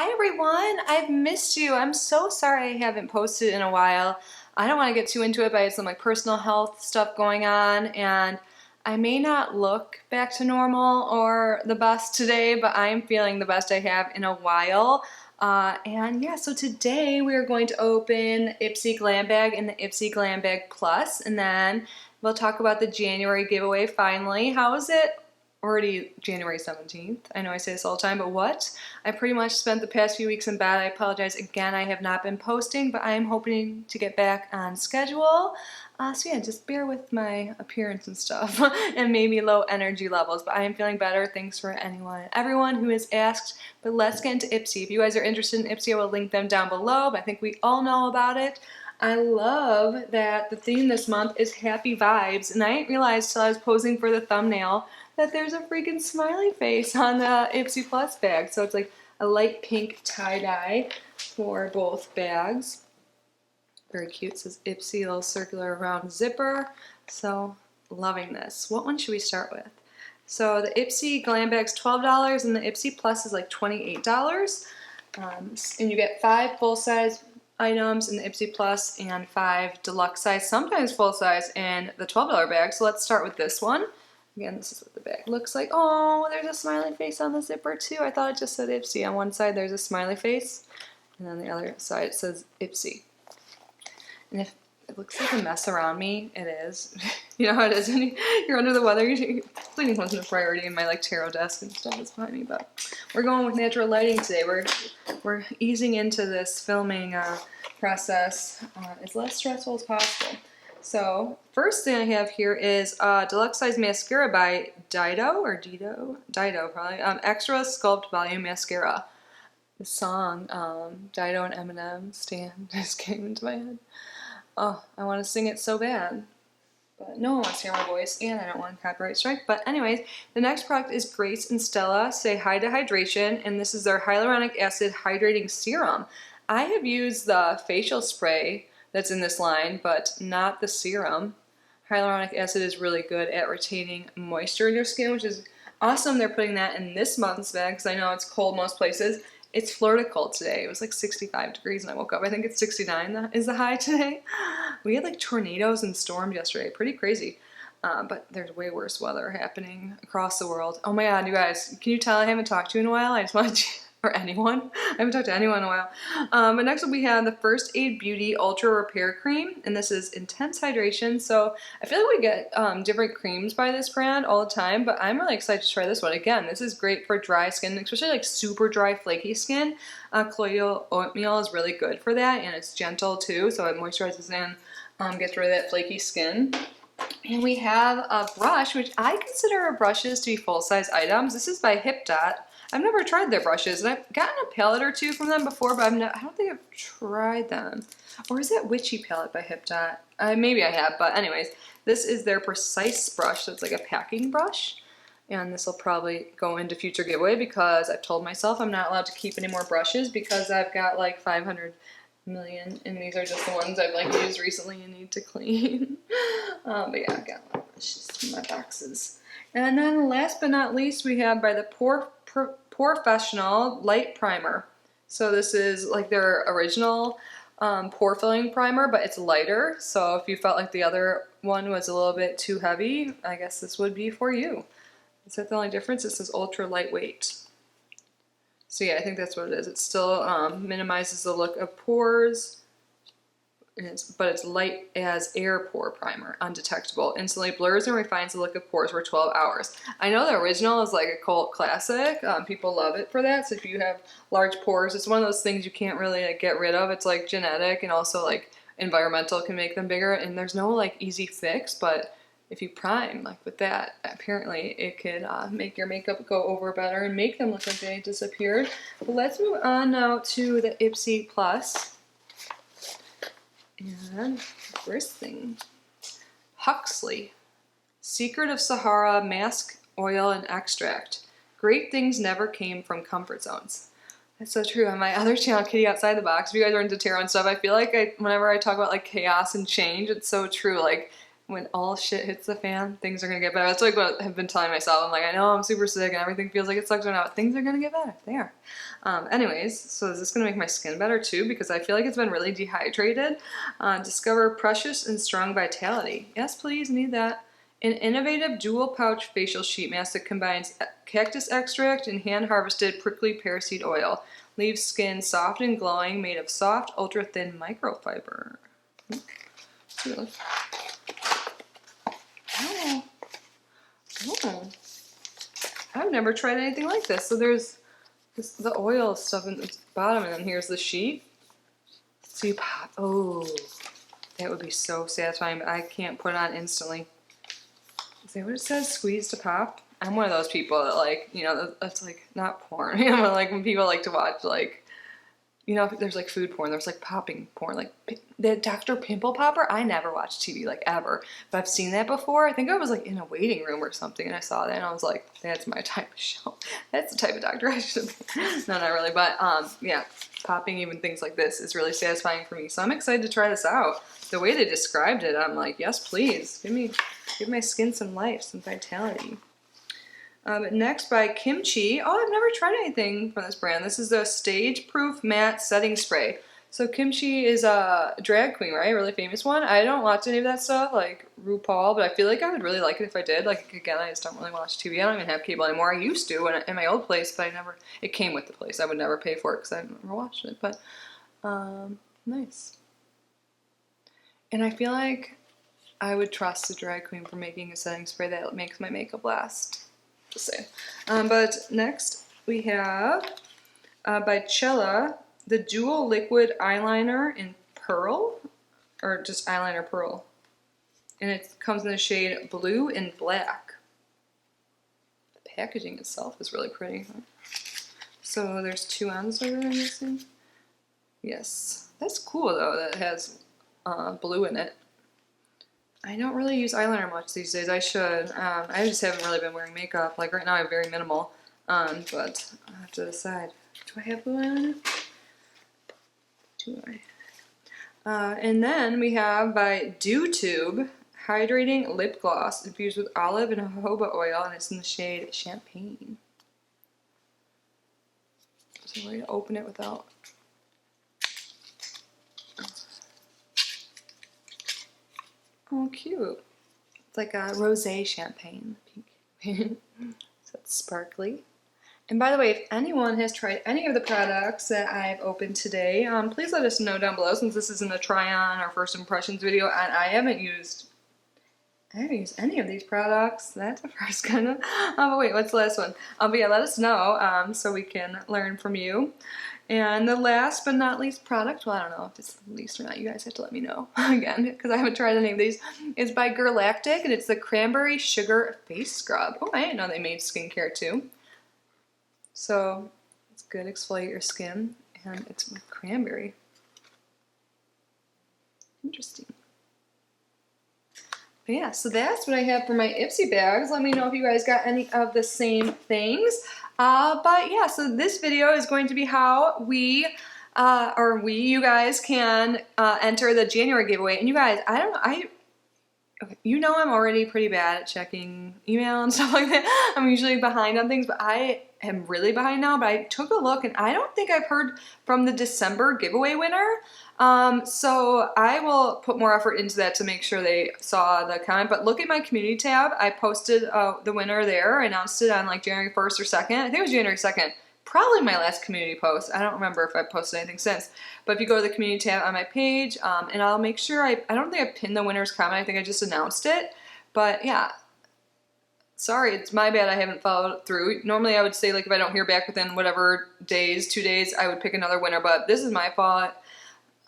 Hi everyone, I've missed you. I'm so sorry I haven't posted in a while. I don't want to get too into it, but I have some personal health stuff going on and I may not look back to normal or the best today, but I am feeling the best I have in a while. And yeah, so today we are going to open Ipsy Glam Bag and the Ipsy Glam Bag Plus, and then we'll talk about the January giveaway finally. How is it? Already January 17th. I know I say this all the time, but what? I pretty much spent the past few weeks in bed. I apologize again, I have not been posting, but I am hoping to get back on schedule. So yeah, just bear with my appearance and stuff and maybe low energy levels, but I am feeling better. Thanks for everyone who has asked. But let's get into Ipsy. If you guys are interested in Ipsy, I will link them down below, but I think we all know about it. I love that the theme this month is happy vibes, and I didn't realize till I was posing for the thumbnail that there's a freaking smiley face on the Ipsy Plus bag. So it's like a light pink tie-dye for both bags. Very cute. It says Ipsy, little circular round zipper. So loving this. What one should we start with? So the Ipsy Glam Bag's $12 and the Ipsy Plus is like $28. And you get 5 full-size items in the Ipsy Plus and 5 deluxe size, sometimes full size in the $12 bag. So let's start with this one. Again, this is what the bag looks like. Oh, there's a smiley face on the zipper too. I thought it just said Ipsy. On one side there's a smiley face, and on the other side it says Ipsy. And if it looks like a mess around me, it is. You know how it is when you're under the weather. Cleaning wasn't a priority, and my tarot desk and stuff is behind me. But we're going with natural lighting today. We're easing into this filming process as less stressful as possible. So first thing I have here is deluxe size mascara by Dido probably. Extra Sculpt Volume Mascara. The song Dido and Eminem Stand just came into my head. Oh, I want to sing it so bad, but no one wants to hear my voice, and I don't want a copyright strike. But anyways, the next product is Grace and Stella Say Hi to Hydration, and this is their hyaluronic acid hydrating serum. I have used the facial spray that's in this line, but not the serum. Hyaluronic acid is really good at retaining moisture in your skin, which is awesome. They're putting that in this month's bag because I know it's cold most places. It's Florida cold today. It was like 65 degrees when I woke up. I think it's 69 is the high today. We had tornadoes and storms yesterday. Pretty crazy. But there's way worse weather happening across the world. Oh my god, you guys. Can you tell I haven't talked to you in a while? I just want to... Or anyone. I haven't talked to anyone in a while. But next up we have the First Aid Beauty Ultra Repair Cream, and this is intense hydration. So I feel like we get different creams by this brand all the time, but I'm really excited to try this one. Again, this is great for dry skin, especially super dry, flaky skin. Colloidal oatmeal is really good for that, and it's gentle too, so it moisturizes and gets rid of that flaky skin. And we have a brush, which I consider our brushes to be full-size items. This is by HipDot. I've never tried their brushes, and I've gotten a palette or two from them before, but I don't think I've tried them. Or is that Witchy palette by HipDot? Maybe I have, but anyways, this is their Precise brush, so it's like a packing brush. And this will probably go into future giveaway because I've told myself I'm not allowed to keep any more brushes because I've got 500 million, and these are just the ones I've used recently and need to clean. But yeah, I've got a lot of brushes in my boxes. And then last but not least, we have by the Professional Light Primer. So this is their original pore filling primer, but it's lighter. So if you felt like the other one was a little bit too heavy, I guess this would be for you. Is that the only difference? It says ultra lightweight. So yeah, I think that's what it is. It still minimizes the look of pores, but it's light as air pore primer, undetectable. Instantly blurs and refines the look of pores for 12 hours. I know the original is a cult classic. People love it for that. So if you have large pores, it's one of those things you can't really get rid of. It's genetic, and also environmental can make them bigger. And there's no easy fix, but if you prime with that, apparently it could make your makeup go over better and make them look like they disappeared. But let's move on now to the Ipsy Plus. And first thing, Huxley, Secret of Sahara Mask Oil and Extract. Great things never came from comfort zones. That's so true. On my other channel, Kitty Outside the Box, if you guys are into tarot and stuff, I feel whenever I talk about chaos and change, it's so true. when all shit hits the fan, things are gonna get better. That's like what I've been telling myself. I'm like, I know I'm super sick and everything feels like it sucks right now, but things are gonna get better. They are. Anyways, so is this gonna make my skin better too? Because I feel like it's been really dehydrated. Discover precious and strong vitality. Yes, please, need that. An innovative dual pouch facial sheet mask that combines cactus extract and hand harvested prickly pear seed oil. Leaves skin soft and glowing, made of soft, ultra thin microfiber. Oh. Oh. I've never tried anything like this. So there's the oil stuff in the bottom, and then here's the sheet. So you pop. Oh, that would be so satisfying, but I can't put it on instantly. Is that what it says? Squeeze to pop? I'm one of those people that, like, you know, that's like not porn. You know, like when people like to watch, like, you know, there's like food porn, there's like popping porn, like the Dr. Pimple Popper. I never watched TV, like, ever, but I've seen that before. I think I was like in a waiting room or something and I saw that and I was like, that's my type of show. That's the type of doctor I should be. No, not really, but yeah, popping even things like this is really satisfying for me. So I'm excited to try this out. The way they described it, I'm like, yes, please, give my skin some life, some vitality. Next by Kimchi. Oh, I've never tried anything from this brand. This is the Stage Proof Matte Setting Spray. So Kimchi is a drag queen, right? A really famous one. I don't watch any of that stuff, like RuPaul, but I feel like I would really like it if I did. Like, again, I just don't really watch TV. I don't even have cable anymore. I used to in my old place, but it came with the place. I would never pay for it because I never watched it, but nice. And I feel like I would trust a drag queen for making a setting spray that makes my makeup last. Just say. But next we have by Cella the Dual Liquid Eyeliner in Pearl, or just eyeliner pearl, and it comes in the shade blue and black. The packaging itself is really pretty. So there's 2 ounces over there, I'm guessing. Yes, that's cool though that it has blue in it. I don't really use eyeliner much these days. I should. I just haven't really been wearing makeup. Like right now I have very minimal. But I have to decide. Do I have blue eyeliner? Do I? And then we have by Dew Tube Hydrating Lip Gloss infused with olive and jojoba oil, and it's in the shade Champagne. So we're going to open it without... Oh, cute. It's like a rosé champagne. Pink. So it's sparkly. And by the way, if anyone has tried any of the products that I've opened today, please let us know down below, since this isn't a try-on or first impressions video, and I haven't used any of these products. That's the first kind of... but wait, what's the last one? But yeah, let us know so we can learn from you. And the last but not least product, well, I don't know if it's the least or not, you guys have to let me know, again, because I haven't tried any of these, is by Galactic, and it's the Cranberry Sugar Face Scrub. Oh, I didn't know they made skincare too. So, it's good, exfoliate your skin, and it's with cranberry. Interesting. But yeah, so that's what I have for my Ipsy bags. Let me know if you guys got any of the same things. But yeah, so this video is going to be how you guys can enter the January giveaway. And you guys, you know I'm already pretty bad at checking email and stuff like that. I'm usually behind on things, but I am really behind now. But I took a look, and I don't think I've heard from the December giveaway winner. So I will put more effort into that to make sure they saw the comment. But look at my community tab. I posted the winner there. I announced it on like January 1st or 2nd. I think it was January 2nd. Probably my last community post. I don't remember if I posted anything since. But if you go to the community tab on my page, and I'll make sure I don't think I pinned the winner's comment. I think I just announced it. But yeah. Sorry, it's my bad I haven't followed through. Normally I would say, like, if I don't hear back within whatever days, 2 days, I would pick another winner. But this is my fault.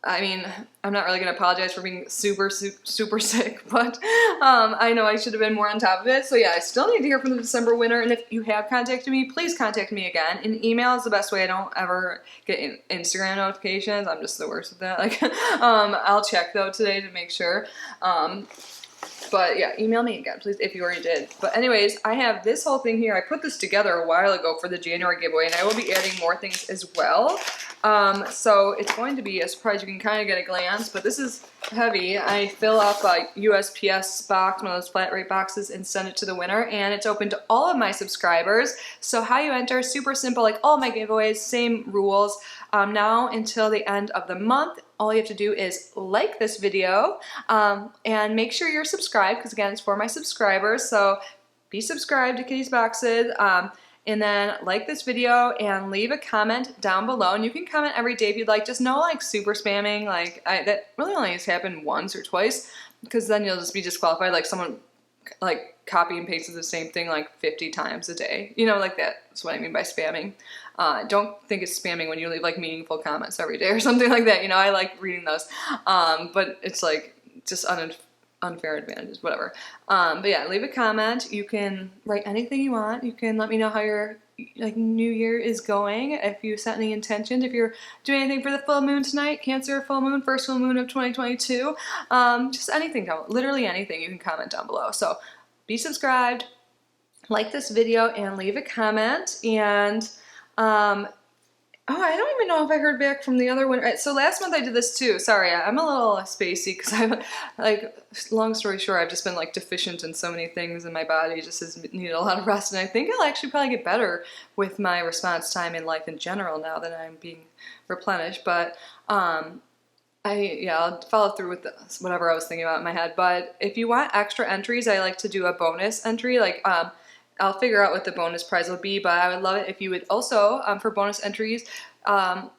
I mean, I'm not really going to apologize for being super sick, but I know I should have been more on top of it. So yeah, I still need to hear from the December winner, and if you have contacted me, please contact me again. And email is the best way. I don't ever get Instagram notifications. I'm just the worst with that. Like, I'll check though today to make sure. But yeah, email me again, please, if you already did. But anyways, I have this whole thing here. I put this together a while ago for the January giveaway, and I will be adding more things as well. So it's going to be a surprise. You can kind of get a glance, but this is heavy. I fill up a USPS box, one of those flat rate boxes, and send it to the winner, and it's open to all of my subscribers. So how you enter, super simple, like all my giveaways, same rules. Now until the end of the month, all you have to do is like this video and make sure you're subscribed, because again, it's for my subscribers. So be subscribed to Kitty's Boxes. And then like this video and leave a comment down below. And you can comment every day if you'd like. Just no like super spamming. Like that really only has happened once or twice, because then you'll just be disqualified. Like someone like copy and pasted the same thing like 50 times a day. You know, like that. That's what I mean by spamming. Don't think it's spamming when you leave like meaningful comments every day or something like that. You know, I like reading those. But it's like just unfair advantages, whatever. But yeah, leave a comment. You can write anything you want. You can let me know how your like New Year is going. If you set any intentions, if you're doing anything for the full moon tonight, Cancer full moon, first full moon of 2022, just anything, literally anything, you can comment down below. So be subscribed, like this video, and leave a comment. And oh, I don't even know if I heard back from the other one. So last month I did this too. Sorry, I'm a little spacey because I'm like, long story short, I've just been like deficient in so many things, and my body just has needed a lot of rest. And I think I'll actually probably get better with my response time in life in general now that I'm being replenished. But I'll follow through with this, whatever I was thinking about in my head. But if you want extra entries, I like to do a bonus entry. Like I'll figure out what the bonus prize will be, but I would love it if you would also, for bonus entries,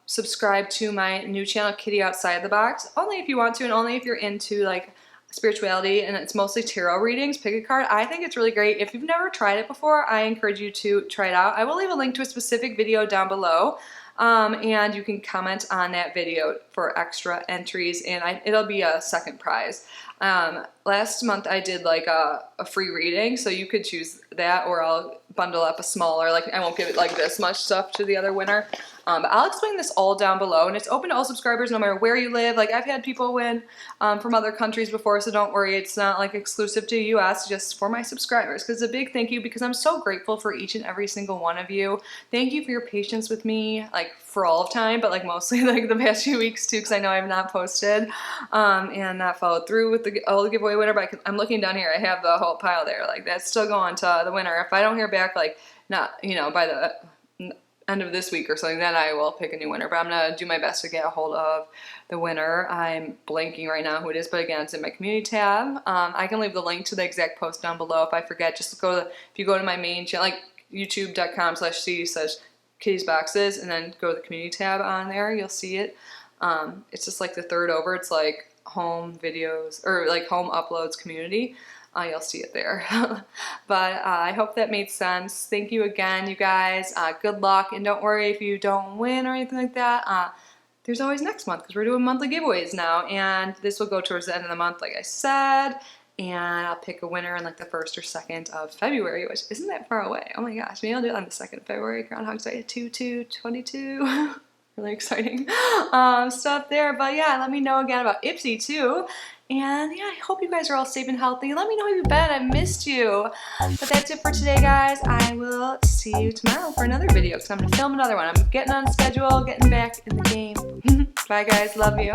subscribe to my new channel, Kitty Outside the Box, only if you want to, and only if you're into like spirituality, and it's mostly tarot readings. Pick a card. I think it's really great. If you've never tried it before, I encourage you to try it out. I will leave a link to a specific video down below, and you can comment on that video for extra entries, and it'll be a second prize. Last month I did like a free reading, so you could choose that, or I'll bundle up a smaller, like I won't give it like this much stuff to the other winner. But I'll explain this all down below, and it's open to all subscribers no matter where you live. Like I've had people win from other countries before, so don't worry, it's not like exclusive to US, just for my subscribers. Because a big thank you, because I'm so grateful for each and every single one of you. Thank you for your patience with me, like for all of time, but like mostly like the past few weeks too, because I know I've not posted and not followed through with all the giveaway winner. But I'm looking down here, I have the whole pile there, like that's still going to the winner. If I don't hear back, like not, you know, by the end of this week or something, then I will pick a new winner. But I'm gonna do my best to get a hold of the winner. I'm blanking right now who it is, but again, it's in my community tab. I can leave the link to the exact post down below if I forget. Just go to, if you go to my main channel, like youtube.com/c/kittysboxes, and then go to the community tab on there, you'll see it. It's just like the third over. It's like home videos, or like home uploads community. You'll see it there. But I hope that made sense. Thank you again, you guys. Good luck, and don't worry if you don't win or anything like that. There's always next month, because we're doing monthly giveaways now, and this will go towards the end of the month, like I said. And I'll pick a winner in like the 1st or 2nd of February, which isn't that far away. Oh my gosh, maybe I'll do it on the 2nd of February. Groundhog's Day 2/2/22. Really exciting stuff there. But yeah, let me know again about Ipsy too. And yeah, I hope you guys are all safe and healthy. Let me know how you've been. I missed you. But that's it for today, guys. I will see you tomorrow for another video, because I'm going to film another one. I'm getting on schedule, getting back in the game. Bye, guys. Love you.